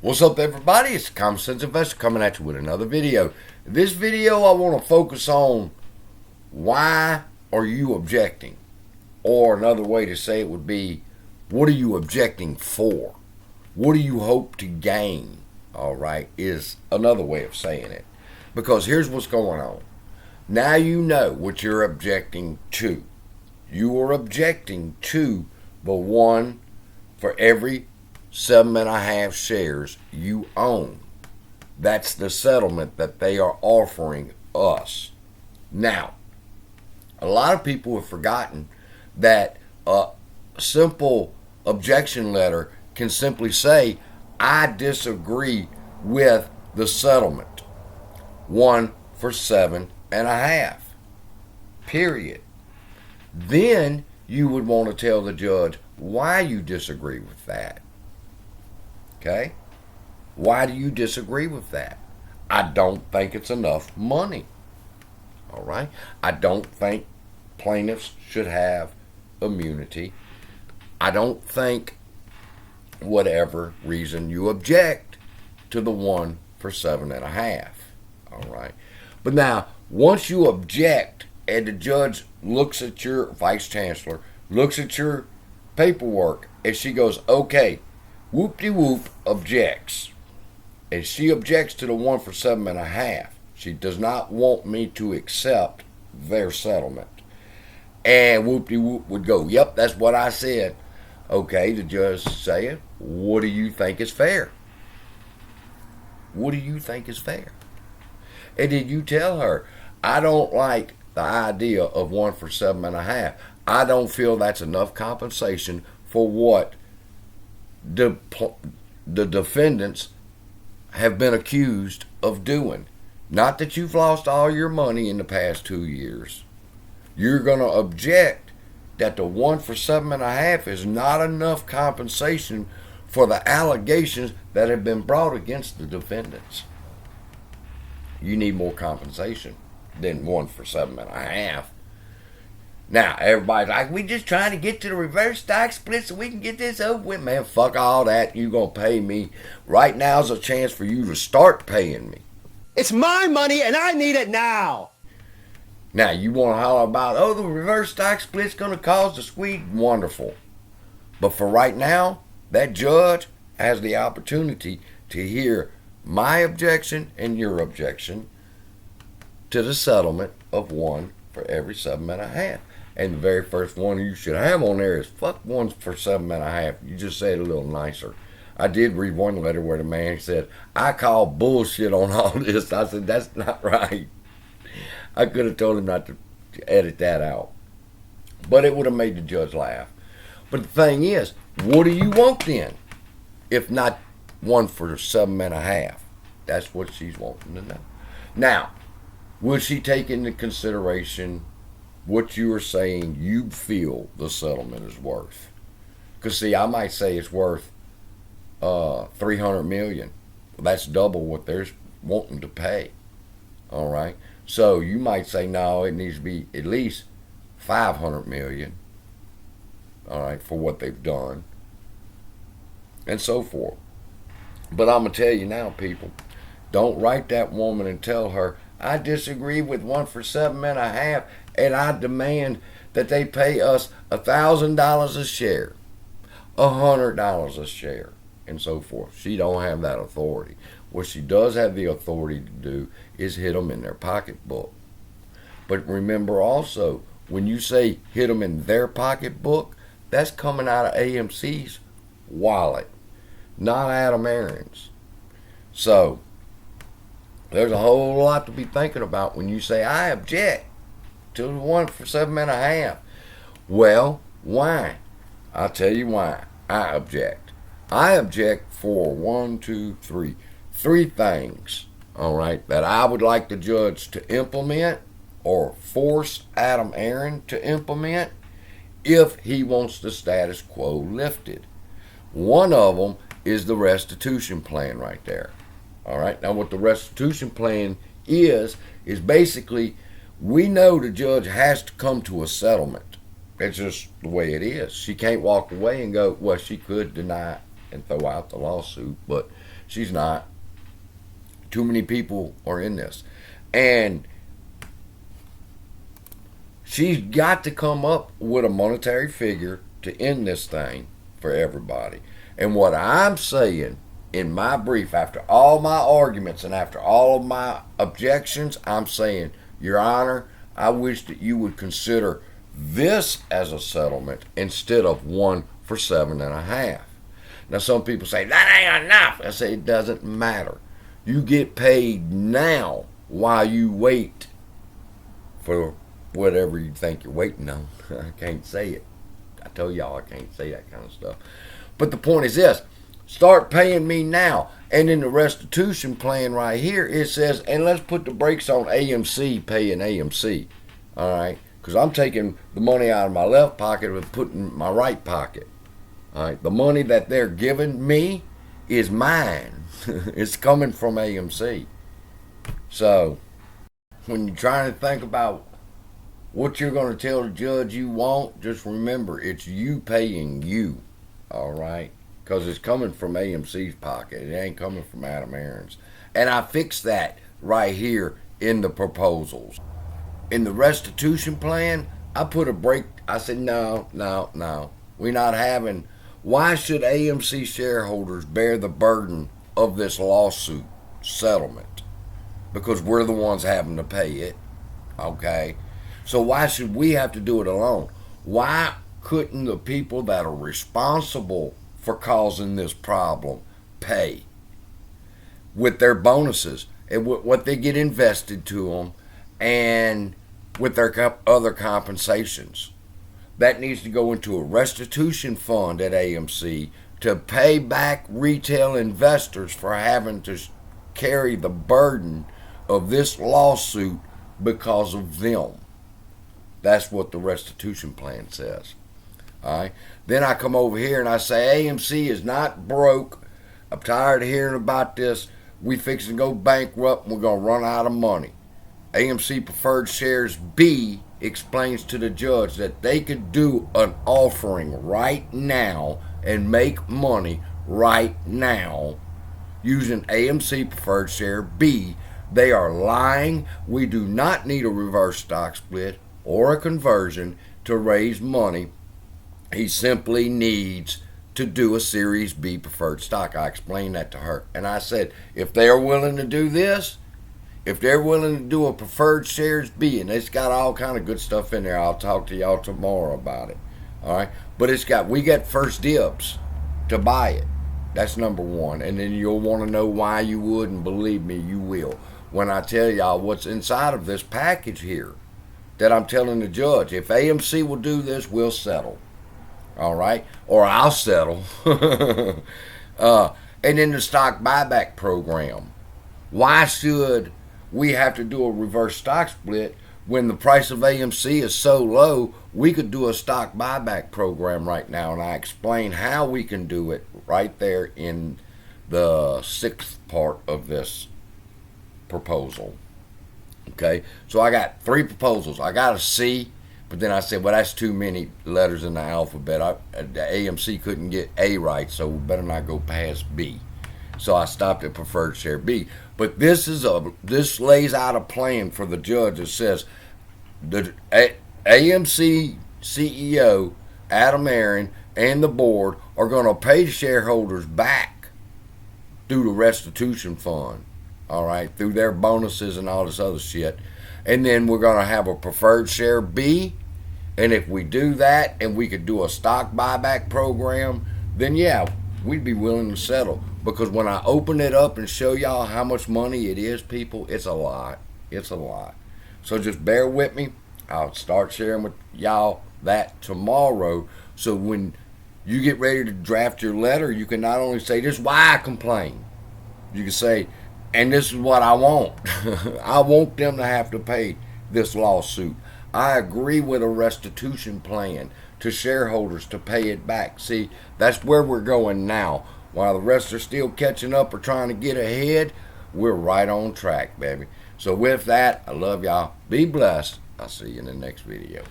What's up, everybody? It's the Common Sense Investor coming at you with another video. In this video, I want to focus on why are you objecting? Or another way to say it would be, what are you objecting for? What do you hope to gain? All right, is another way of saying it. Because here's what's going on. Now you know what you're objecting to. You are objecting to the one for every 7.5 shares you own. That's the settlement that they are offering us. Now, a lot of people have forgotten that a simple objection letter can simply say, I disagree with the settlement. 1 for 7.5. Period. Then you would want to tell the judge why you disagree with that. Okay? Why do you disagree with that? I don't think it's enough money. All right? I don't think plaintiffs should have immunity. I don't think whatever reason you object to the 1 for 7.5. All right? But now, once you object and the judge looks at your vice chancellor, looks at your paperwork, and she goes, okay, whoop-de-whoop, objects. And she objects to the 1 for 7.5. She does not want me to accept their settlement. And whoop-de-whoop would go, yep, that's what I said. Okay, the judge saying, what do you think is fair? What do you think is fair? And then you tell her, I don't like the idea of 1 for 7.5. I don't feel that's enough compensation for what the defendants have been accused of doing. Not that you've lost all your money in the past 2 years. You're going to object that the 1 for 7.5 is not enough compensation for the allegations that have been brought against the defendants. You need more compensation than 1 for 7.5. Now, everybody's like, we just trying to get to the reverse stock split so we can get this over with. Man, fuck all that. You going to pay me. Right now's a chance for you to start paying me. It's my money and I need it now. Now, you want to holler about, oh, the reverse stock split's going to cause the squeeze. Wonderful. But for right now, that judge has the opportunity to hear my objection and your objection to the settlement of 1 for every 7.5. And the very first one you should have on there is fuck 1 for 7.5. You just say it a little nicer. I did read one letter where the man said, I call bullshit on all this. I said, that's not right. I could have told him not to edit that out. But it would have made the judge laugh. But the thing is, what do you want then? If not 1 for 7.5. That's what she's wanting to know. Now, will she take into consideration what you are saying you feel the settlement is worth? Because, see, I might say it's worth $300 million. That's double what they're wanting to pay. All right? So you might say, no, it needs to be at least $500 million. All right, for what they've done. And so forth. But I'm going to tell you now, people, don't write that woman and tell her, I disagree with 1 for 7.5, and I demand that they pay us $1,000 a share, $100 a share, and so forth. She don't have that authority. What she does have the authority to do is hit them in their pocketbook. But remember also, when you say hit them in their pocketbook, that's coming out of AMC's wallet, not Adam Aaron's. So, there's a whole lot to be thinking about when you say, I object to the 1 for 7.5. Well, why? I'll tell you why I object. I object for 3 things, all right, that I would like the judge to implement or force Adam Aaron to implement if he wants the status quo lifted. One of them is the restitution plan right there. All right, now what the restitution plan is basically, we know the judge has to come to a settlement. It's just the way it is. She can't walk away and go, well, she could deny and throw out the lawsuit, but she's not. Too many people are in this. And she's got to come up with a monetary figure to end this thing for everybody. And what I'm saying in my brief, after all my arguments and after all of my objections, I'm saying, Your Honor, I wish that you would consider this as a settlement instead of one for 7.5. Now, some people say, that ain't enough. I say, it doesn't matter. You get paid now while you wait for whatever you think you're waiting on. I can't say it. I told y'all I can't say that kind of stuff. But the point is this. Start paying me now. And in the restitution plan right here, it says, and let's put the brakes on AMC paying AMC. All right? Because I'm taking the money out of my left pocket and putting it in my right pocket. All right? The money that they're giving me is mine. It's coming from AMC. So, when you're trying to think about what you're going to tell the judge you want, just remember, it's you paying you. All right? Because it's coming from AMC's pocket. It ain't coming from Adam Aaron's. And I fixed that right here in the proposals. In the restitution plan, I put a break. I said, no. We're not having. Why should AMC shareholders bear the burden of this lawsuit settlement? Because we're the ones having to pay it. Okay? So why should we have to do it alone? Why couldn't the people that are responsible for causing this problem pay with their bonuses and what they get invested to them and with their other compensations? That needs to go into a restitution fund at AMC to pay back retail investors for having to carry the burden of this lawsuit because of them. That's what the restitution plan says. All right. Then I come over here and I say AMC is not broke. I'm tired of hearing about this. We fixing to go bankrupt and we're going to run out of money. AMC Preferred Shares B explains to the judge that they could do an offering right now and make money right now using AMC Preferred Share B. They are lying. We do not need a reverse stock split or a conversion to raise money. He simply needs to do a Series B preferred stock. I explained that to her. And I said, if they're willing to do this, if they're willing to do a preferred shares B, and it's got all kind of good stuff in there, I'll talk to y'all tomorrow about it. All right? But we got first dibs to buy it. That's number one. And then you'll want to know why you would, and believe me, you will. When I tell y'all what's inside of this package here that I'm telling the judge, if AMC will do this, we'll settle. All right? Or I'll settle. And then the stock buyback program. Why should we have to do a reverse stock split when the price of AMC is so low? We could do a stock buyback program right now, and I explain how we can do it right there in the 6th part of this proposal. Okay? So I got 3 proposals. I got a C. But then I said, well, that's too many letters in the alphabet. The AMC couldn't get A right, so we better not go past B. So I stopped at preferred share B. But this lays out a plan for the judge that says the AMC CEO, Adam Aaron, and the board are going to pay shareholders back through the restitution fund, all right, through their bonuses and all this other shit. And then we're going to have a preferred share B. And if we do that and we could do a stock buyback program, then yeah, we'd be willing to settle. Because when I open it up and show y'all how much money it is, people, it's a lot. It's a lot. So just bear with me. I'll start sharing with y'all that tomorrow. So when you get ready to draft your letter, you can not only say, this is why I complain. You can say, and this is what I want. I want them to have to pay this lawsuit. I agree with a restitution plan to shareholders to pay it back. See, that's where we're going now. While the rest are still catching up or trying to get ahead, we're right on track, baby. So with that, I love y'all. Be blessed. I'll see you in the next video.